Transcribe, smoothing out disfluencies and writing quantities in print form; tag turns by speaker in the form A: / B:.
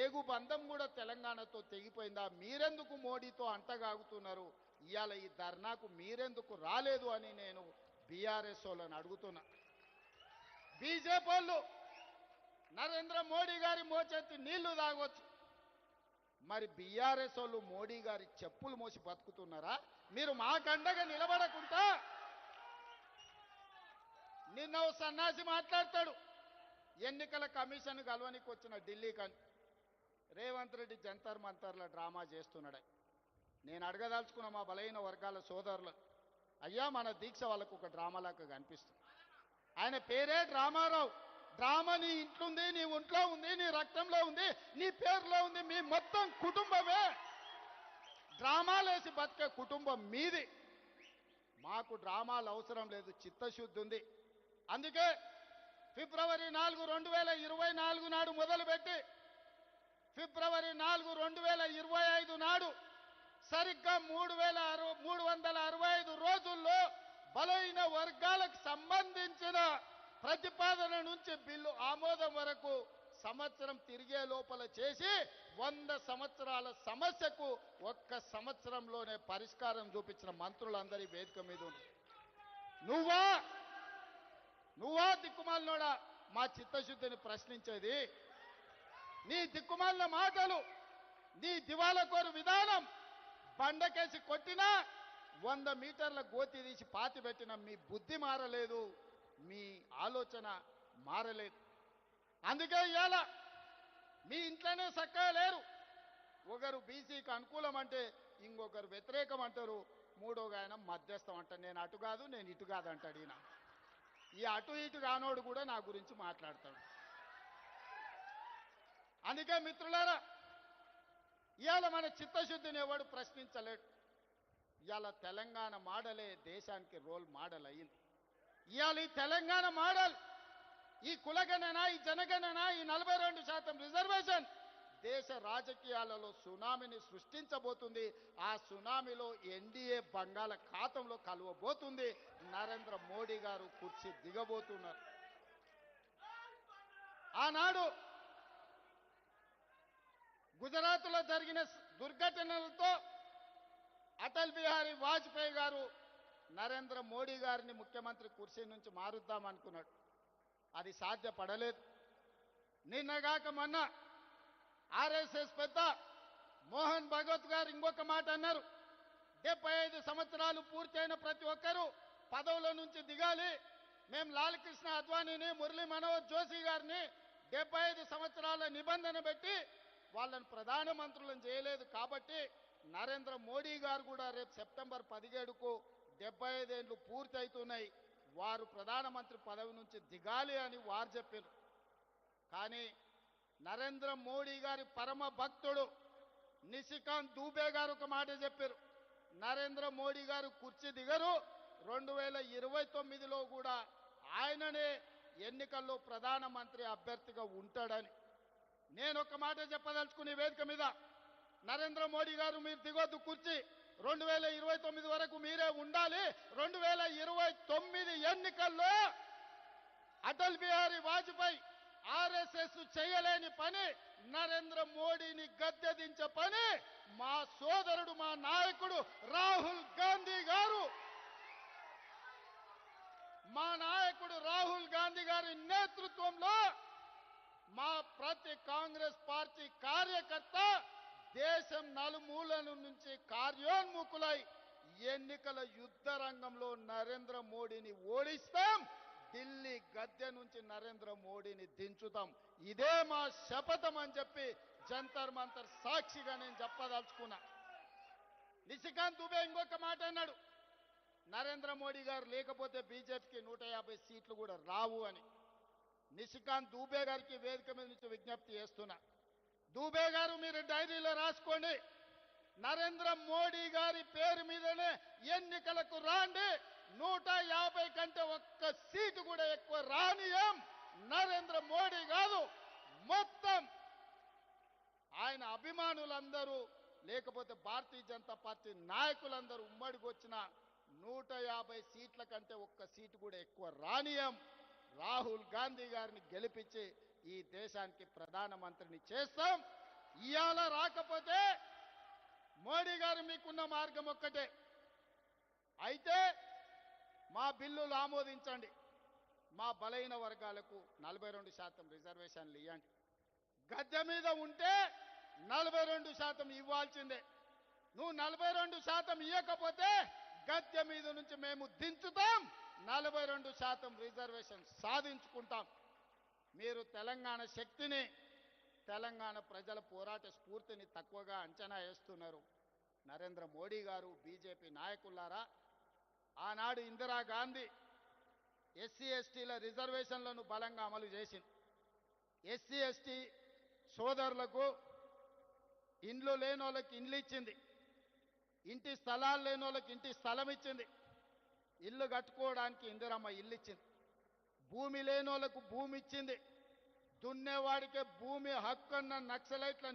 A: పేగు బంధం కూడా తెలంగాణతో తెగిపోయిందా? మీరెందుకు మోడీతో అంటగాగుతున్నారు? ఇవాళ ఈ ధర్నాకు మీరెందుకు రాలేదు అని నేను బీఆర్ఎస్ వాళ్ళని అడుగుతున్నా. బీజేపీ వాళ్ళు నరేంద్ర మోడీ గారి మోచేతి నీళ్లు తాగొచ్చు, మరి బీఆర్ఎస్ వాళ్ళు మోడీ గారి చెప్పులు మోసి బతుకుతున్నారా? మీరు మాకండగా నిలబడకుండా నిన్న ఓ సన్నాసి మాట్లాడతాడు, ఎన్నికల కమిషన్ కలవనికి వచ్చిన ఢిల్లీకని రేవంత్ రెడ్డి జంతర్ మంతర్ల డ్రామా చేస్తున్నాడు. నేను అడగదలుచుకున్న మా బలహీన వర్గాల సోదరులు, అయ్యా మన దీక్ష వాళ్ళకు ఒక డ్రామాలాగా కనిపిస్తుంది. ఆయన పేరే డ్రామారావు. డ్రామా నీ ఇంట్లో ఉంది, నీ ఒంట్లో ఉంది, నీ రక్తంలో ఉంది, నీ పేరులో ఉంది, మీ మొత్తం కుటుంబమే డ్రామాలేసి బతికే కుటుంబం మీది. మాకు డ్రామాలు అవసరం లేదు, చిత్తశుద్ధి ఉంది. అందుకే ఫిబ్రవరి 4, 2024 నాడు మొదలుపెట్టి ఫిబ్రవరి 4, 2025 నాడు సరిగ్గా 365 రోజుల్లో బలహీన వర్గాలకు సంబంధించిన ప్రతిపాదన నుంచి బిల్లు ఆమోదం వరకు సంవత్సరం తిరిగే లోపల చేసి 100 సంవత్సరాల సమస్యకు ఒక్క సంవత్సరంలోనే పరిష్కారం చూపించిన మంత్రులందరి వేదిక మీద ఉంది. నువ్వా దిక్కుమాలినోడా మా చిత్తశుద్ధిని ప్రశ్నించేది? నీ దిక్కుమాలిన మాటలు, నీ దివాలకోరు విధానం, బండకేసి కొట్టినా 100 మీటర్ల గోతి తీసి పాతి పెట్టిన మీ బుద్ధి మారలేదు, మీ ఆలోచన మారలేదు. అందుకే ఇవాళ మీ ఇంట్లోనే చక్కగా లేరు. ఒకరు బీసీకి అనుకూలం అంటే ఇంకొకరు వ్యతిరేకం అంటారు, మూడోగా ఆయన మధ్యస్థం అంటారు. నేను అటు కాదు, నేను ఇటు కాదు అంటాడు. ఈయన ఈ అటు ఇటు కానోడు కూడా నా గురించి మాట్లాడతాడు. అందుకే మిత్రులారా, ఇవాళ మన చిత్తశుద్ధిని ఎవడు ప్రశ్నించలేడు. ఇవాళ తెలంగాణ మోడలే దేశానికి రోల్ మోడల్ అయ్యింది. ఇవాళ ఈ తెలంగాణ మోడల్, ఈ కులగణన, ఈ జనగణన, ఈ 42% రిజర్వేషన్ దేశ రాజకీయాలలో సునామీని సృష్టించబోతుంది. ఆ సునామీలో ఎన్డీఏ బంగాళాఖాతంలో కలవబోతుంది. నరేంద్ర మోడీ గారు కుర్చీ దిగబోతున్నారు. ఆనాడు గుజరాత్లో జరిగిన దుర్ఘటనలతో అటల్ బిహారీ వాజ్పేయి గారు నరేంద్ర మోడీ గారిని ముఖ్యమంత్రి కుర్చీ నుంచి మారుద్దామనుకున్నాడు. అది సాధ్యపడలేదు. నిన్నగాక మొన్న ఆర్ఎస్ఎస్ పెద్ద మోహన్ భగవత్ గారు ఇంకొక మాట అన్నారు, 75 సంవత్సరాలు పూర్తయిన ప్రతి ఒక్కరూ పదవుల నుంచి దిగాలి. మేము లాల్ కృష్ణ అద్వానీని, మురళీ మనోహర్ జోషి గారిని 75 సంవత్సరాల నిబంధన పెట్టి వాళ్ళని ప్రధానమంత్రులను చేయలేదు. కాబట్టి నరేంద్ర మోడీ గారు కూడా రేపు సెప్టెంబర్ 17కు 75 ఏళ్ళు పూర్తి అవుతున్నాయి, వారు ప్రధానమంత్రి పదవి నుంచి దిగాలి అని వారు చెప్పారు. కానీ నరేంద్ర మోడీ గారి పరమ భక్తుడు నిశికాంత్ దూబే గారు ఒక మాట చెప్పారు, నరేంద్ర మోడీ గారు కుర్చీ దిగరు, 2029లో కూడా ఆయననే ఎన్నికల్లో ప్రధానమంత్రి అభ్యర్థిగా ఉంటాడని. నేను ఒక మాట చెప్పదలుచుకునే వేదిక మీద, నరేంద్ర మోడీ గారు మీరు దిగొద్దు కుర్చీ, 2029 వరకు మీరే ఉండాలి. 2029 ఎన్నికల్లో అటల్ బిహారీ వాజ్పేయి ఆర్ఎస్ఎస్ చేయలేని పని, నరేంద్ర మోడీని గద్దెదించే పని మా సోదరుడు, మా నాయకుడు రాహుల్ గాంధీ గారు, మా నాయకుడు రాహుల్ గాంధీ గారి నేతృత్వంలో మా ప్రతి కాంగ్రెస్ పార్టీ కార్యకర్త దేశం నలుమూలల నుంచి కార్యోన్ముఖులై ఎన్నికల యుద్ధ రంగంలో నరేంద్ర మోడీని ఓడిస్తాం, ఢిల్లీ గద్దె నుంచి నరేంద్ర మోడీని దించుతాం. ఇదే మా శపథం అని చెప్పి జంతర్ మంతర్ సాక్షిగా నేను చెప్పదలుచుకున్నా. నిశికాంత్ దుబే ఇంకొక మాట అన్నాడు, నరేంద్ర మోడీ గారు లేకపోతే బీజేపీకి 150 సీట్లు కూడా రావు అని. నిశికాంత్ దూబే గారికి వేదిక మీద నుంచి విజ్ఞప్తి చేస్తున్నా, దూబే గారు మీరు డైరీలో రాసుకోండి, నరేంద్ర మోడీ గారి పేరు మీదనే ఎన్నికలకు రాండి, 150 కంటే ఒక్క సీటు కూడా ఎక్కువ రానియం. నరేంద్ర మోడీ కాదు, మొత్తం ఆయన అభిమానులందరూ లేకపోతే భారతీయ జనతా పార్టీ నాయకులందరూ ఉమ్మడికి వచ్చిన 150 సీట్ల కంటే ఒక్క సీటు కూడా ఎక్కువ రానియం. రాహుల్ గాంధీ గారిని గెలిపించి ఈ దేశానికి ప్రధానమంత్రిని చేస్తాం. ఇవాళ రాకపోతే మోడీ గారు మీకున్న మార్గం ఒక్కటే, అయితే మా బిల్లులు ఆమోదించండి, మా బలైన వర్గాలకు 42% రిజర్వేషన్లు ఇవ్వండి. గద్దె మీద ఉంటే 42% ఇవ్వాల్సిందే. నువ్వు 42% ఇవ్వకపోతే గద్దె మీద నుంచి మేము దించుతాం, 42% రిజర్వేషన్ సాధించుకుంటాం. మీరు తెలంగాణ శక్తిని, తెలంగాణ ప్రజల పోరాట స్ఫూర్తిని తక్కువగా అంచనా వేస్తున్నారు. నరేంద్ర మోడీ గారు, బీజేపీ నాయకులారా, ఆనాడు ఇందిరాగాంధీ ఎస్సీ ఎస్టీల రిజర్వేషన్లను బలంగా అమలు చేసింది. ఎస్సీ ఎస్టీ సోదరులకు ఇండ్లు లేని వాళ్ళకి ఇండ్లు ఇచ్చింది, ఇంటి స్థలాలు లేని వాళ్ళకి ఇంటి స్థలం ఇచ్చింది, ఇల్లు కట్టుకోవడానికి ఇందిరమ్మ ఇల్లు ఇచ్చింది, భూమి లేని వాళ్ళకు భూమి ఇచ్చింది, దున్నేవాడికే భూమి హక్కు అన్న నక్సలైట్ల